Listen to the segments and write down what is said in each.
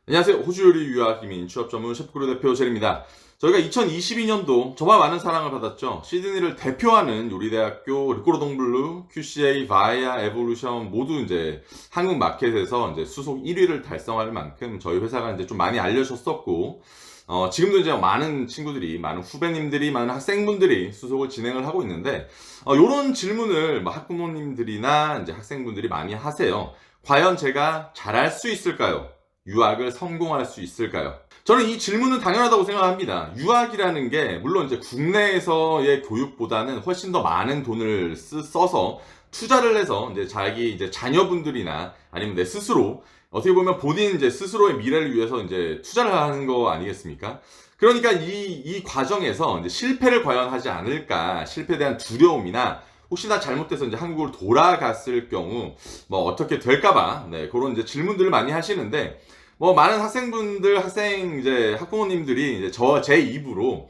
안녕하세요. 호주 요리 유학 이민 취업 전문 셰프그룹 대표 제리입니다. 저희가 2022년도 정말 많은 사랑을 받았죠. 시드니를 대표하는 요리대학교 르꼬르동블루, QCA, 바이아, 에볼루션 모두 이제 한국 마켓에서 이제 수속 1위를 달성할 만큼 저희 회사가 이제 좀 많이 알려졌었고, 지금도 이제 많은 친구들이, 많은 후배님들이, 많은 학생분들이 수속을 진행을 하고 있는데, 요런 질문을 뭐 학부모님들이나 이제 학생분들이 많이 하세요. 과연 제가 잘할 수 있을까요? 유학을 성공할 수 있을까요? 저는 이 질문은 당연하다고 생각합니다. 유학이라는 게 물론 이제 국내에서의 교육보다는 훨씬 더 많은 돈을 써서 투자를 해서 이제 자기 이제 자녀분들이나 아니면 내 스스로 어떻게 보면 본인 이제 스스로의 미래를 위해서 이제 투자를 하는 거 아니겠습니까? 그러니까 이 과정에서 이제 실패를 과연 하지 않을까, 실패에 대한 두려움이나 혹시나 잘못돼서 이제 한국으로 돌아갔을 경우 뭐 어떻게 될까봐 그런 이제 질문들을 많이 하시는데 뭐 많은 학생분들, 이제 학부모님들이 이제 제 입으로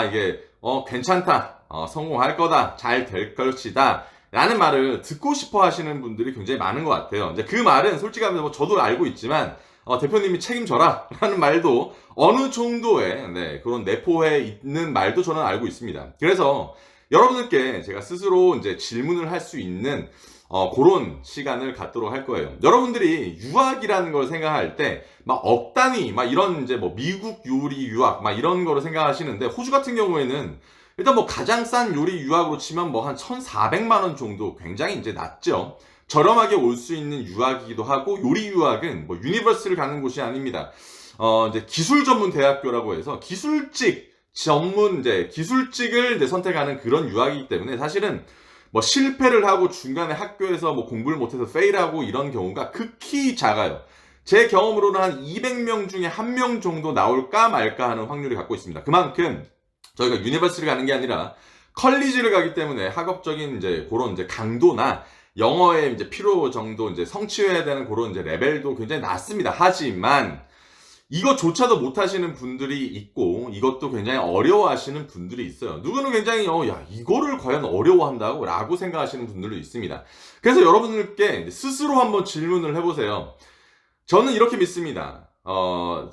이게 괜찮다, 성공할 거다, 잘 될 것이다 라는 말을 듣고 싶어 하시는 분들이 굉장히 많은 것 같아요. 이제 그 말은 솔직히 뭐 저도 알고 있지만 대표님이 책임져라 라는 말도 어느 정도의 그런 내포해 있는 말도 저는 알고 있습니다. 그래서 여러분들께 제가 스스로 이제 질문을 할 수 있는 그런 시간을 갖도록 할 거예요. 여러분들이 유학이라는 걸 생각할 때 막 억 단위 막 이런 이제 뭐 미국 요리 유학 막 이런 거를 생각하시는데 호주 같은 경우에는 일단 뭐 가장 싼 요리 유학으로 치면 뭐 한 1,400만 원 정도 굉장히 이제 낮죠. 저렴하게 올 수 있는 유학이기도 하고 요리 유학은 뭐 유니버스를 가는 곳이 아닙니다. 이제 기술 전문 대학교라고 해서 기술직을 이제 선택하는 그런 유학이기 때문에 사실은 뭐 실패를 하고 중간에 학교에서 뭐 공부를 못해서 페일하고 이런 경우가 극히 작아요. 제 경험으로는 한 200명 중에 1명 정도 나올까 말까 하는 확률을 갖고 있습니다. 그만큼 저희가 유니버시티를 가는 게 아니라 컬리지를 가기 때문에 학업적인 이제 그런 이제 강도나 영어의 이제 필요 정도 이제 성취해야 되는 그런 이제 레벨도 굉장히 낮습니다. 하지만 이것조차도 못하시는 분들이 있고 이것도 굉장히 어려워하시는 분들이 있어요. 누구는 굉장히 야 이거를 과연 어려워한다고? 라고 생각하시는 분들도 있습니다. 그래서 여러분들께 스스로 한번 질문을 해보세요. 저는 이렇게 믿습니다.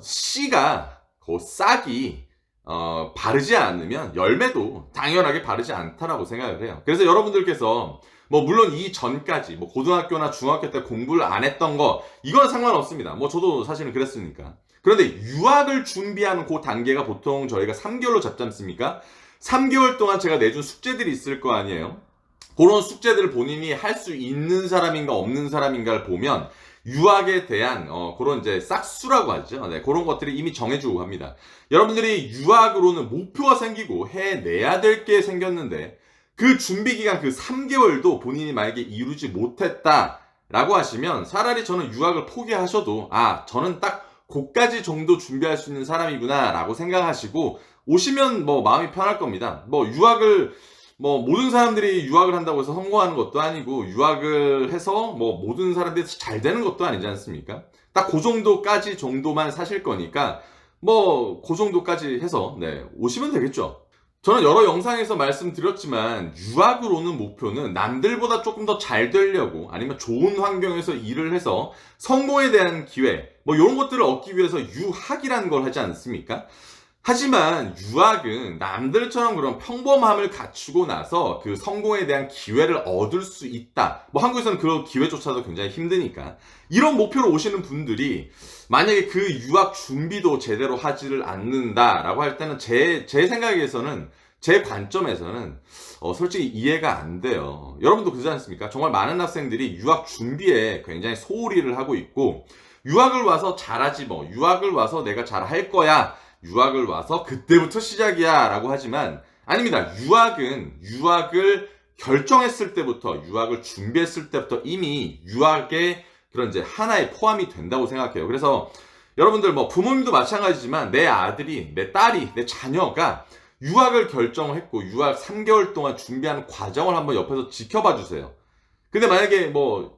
씨가 그 싹이 바르지 않으면 열매도 당연하게 바르지 않다라고 생각을 해요. 그래서 여러분들께서 뭐 물론 이 전까지 뭐 고등학교나 중학교 때 공부를 안 했던 거 이건 상관없습니다. 뭐 저도 사실은 그랬으니까. 그런데 유학을 준비하는 그 단계가 보통 저희가 3개월로 잡지 않습니까? 3개월 동안 제가 내준 숙제들이 있을 거 아니에요. 그런 숙제들을 본인이 할 수 있는 사람인가 없는 사람인가를 보면 유학에 대한 그런 이제 싹수라고 하죠. 그런 것들이 이미 정해주고 합니다. 여러분들이 유학으로는 목표가 생기고 해내야 될 게 생겼는데 그 준비 기간 그 3개월도 본인이 만약에 이루지 못했다라고 하시면 차라리 저는 유학을 포기하셔도 저는 딱 고까지 정도 준비할 수 있는 사람이구나 라고 생각하시고 오시면 뭐 마음이 편할 겁니다. 뭐 유학을 뭐 모든 사람들이 유학을 한다고 해서 성공하는 것도 아니고 유학을 해서 뭐 모든 사람들이 잘 되는 것도 아니지 않습니까? 딱 그 정도만 사실 거니까 뭐 그 정도까지 해서 오시면 되겠죠. 저는 여러 영상에서 말씀드렸지만 유학으로는 목표는 남들보다 조금 더 잘 되려고 아니면 좋은 환경에서 일을 해서 성공에 대한 기회 뭐 이런 것들을 얻기 위해서 유학이라는 걸 하지 않습니까? 하지만 유학은 남들처럼 그런 평범함을 갖추고 나서 그 성공에 대한 기회를 얻을 수 있다. 뭐 한국에서는 그 기회조차도 굉장히 힘드니까. 이런 목표로 오시는 분들이 만약에 그 유학 준비도 제대로 하지를 않는다라고 할 때는 제 생각에서는 제 관점에서는 솔직히 이해가 안 돼요. 여러분도 그러지 않습니까? 정말 많은 학생들이 유학 준비에 굉장히 소홀히를 하고 있고 유학을 와서 잘하지 뭐 유학을 와서 내가 잘할 거야 유학을 와서 그때부터 시작이야 라고 하지만 아닙니다. 유학을 결정했을 때부터 유학을 준비했을 때부터 이미 유학의 그런 이제 하나의 포함이 된다고 생각해요. 그래서 여러분들 뭐 부모님도 마찬가지지만 내 아들이 내 딸이 내 자녀가 유학을 결정했고 유학 3개월 동안 준비하는 과정을 한번 옆에서 지켜봐 주세요. 근데 만약에 뭐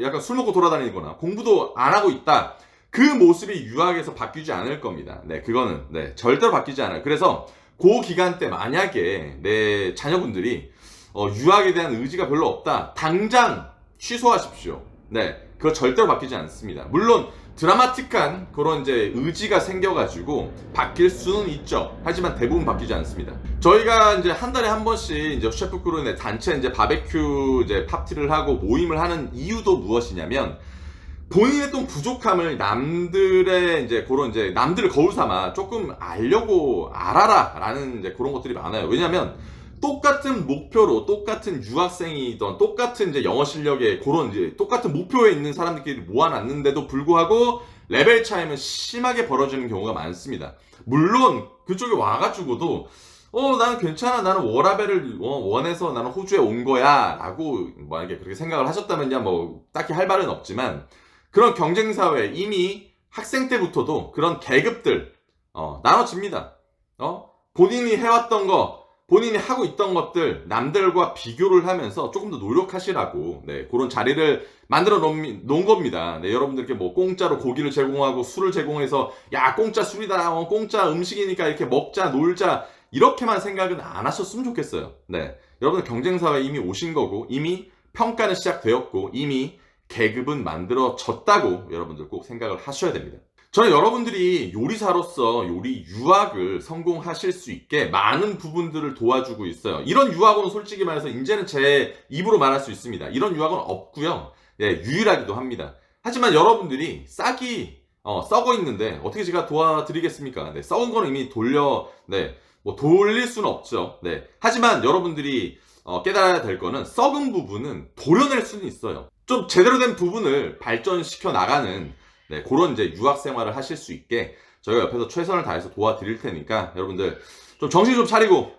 약간 술 먹고 돌아다니거나 공부도 안 하고 있다. 그 모습이 유학에서 바뀌지 않을 겁니다. 그거는 절대로 바뀌지 않아요. 그래서 그 기간 때 만약에 내 자녀분들이 유학에 대한 의지가 별로 없다. 당장 취소하십시오. 그거 절대로 바뀌지 않습니다. 물론 드라마틱한 그런 이제 의지가 생겨가지고 바뀔 수는 있죠. 하지만 대부분 바뀌지 않습니다. 저희가 이제 한 달에 한 번씩 이제 셰프 크루의 단체 이제 바베큐 이제 파티를 하고 모임을 하는 이유도 무엇이냐면, 본인의 또 부족함을 남들의 이제 그런 이제 남들을 거울 삼아 조금 알아라라는 이제 그런 것들이 많아요. 왜냐면 똑같은 목표로 똑같은 유학생이던 똑같은 이제 영어 실력에 그런 이제 똑같은 목표에 있는 사람들끼리 모아놨는데도 불구하고 레벨 차이는 심하게 벌어지는 경우가 많습니다. 물론 그쪽에 와가지고도 나는 괜찮아, 나는 워라벨을 원해서 나는 호주에 온 거야 라고 만약에 그렇게 생각을 하셨다면야 뭐 딱히 할 말은 없지만, 그런 경쟁사회 이미 학생 때부터도 그런 계급들 나눠집니다. 본인이 해왔던 거, 본인이 하고 있던 것들 남들과 비교를 하면서 조금 더 노력하시라고 그런 자리를 만들어 놓은 겁니다. 여러분들께 뭐 공짜로 고기를 제공하고 술을 제공해서 야 공짜 술이다, 공짜 음식이니까 이렇게 먹자 놀자 이렇게만 생각은 안 하셨으면 좋겠어요. 여러분들 경쟁사회에 이미 오신 거고, 이미 평가는 시작되었고, 이미 계급은 만들어졌다고 여러분들 꼭 생각을 하셔야 됩니다. 저는 여러분들이 요리사로서 요리 유학을 성공하실 수 있게 많은 부분들을 도와주고 있어요. 이런 유학은 솔직히 말해서 이제는 제 입으로 말할 수 있습니다. 이런 유학은 없고요. 유일하기도 합니다. 하지만 여러분들이 싹이 썩어 있는데 어떻게 제가 도와드리겠습니까? 썩은 거는 이미 돌릴 수는 없죠. 하지만 여러분들이 깨달아야 될 거는, 썩은 부분은 도려낼 수는 있어요. 좀 제대로 된 부분을 발전시켜 나가는 그런 이제 유학 생활을 하실 수 있게 저희가 옆에서 최선을 다해서 도와드릴 테니까, 여러분들 좀 정신 좀 차리고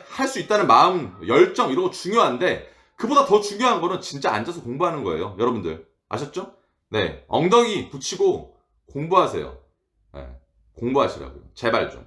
할 수 있다는 마음, 열정 이런 거 중요한데, 그보다 더 중요한 거는 진짜 앉아서 공부하는 거예요. 여러분들 아셨죠? 엉덩이 붙이고 공부하세요. 공부하시라고요. 제발 좀.